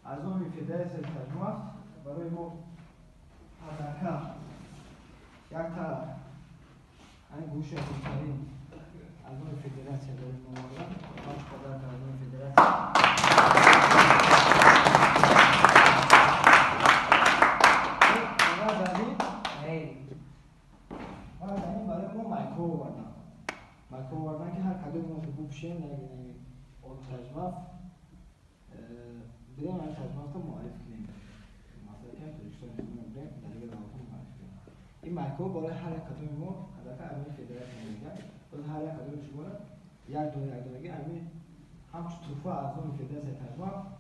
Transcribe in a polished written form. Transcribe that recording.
اعضای فدراسیون تجمع برای ما حداقل یک طرف این گوشه بهترین اعضای فدراسیون داریم ممارن باش قدرت اعضای فدراسیون برای ما مایکرو وردن مایکرو وردن که هر کدوم ما حبوب شیم نگه اون تجمع بدیم این تجمع تا معرف کنیم مثلا که پروژکتور نمون بریم در دیگه روابط معرف کنیم این مایکرو برای هر کدوم ما حداقل اعضای فدراسیون میگه باز هر کدوم شما یک دونه یک دونه همین همچون طرفه اعضای فدراسیون تجمع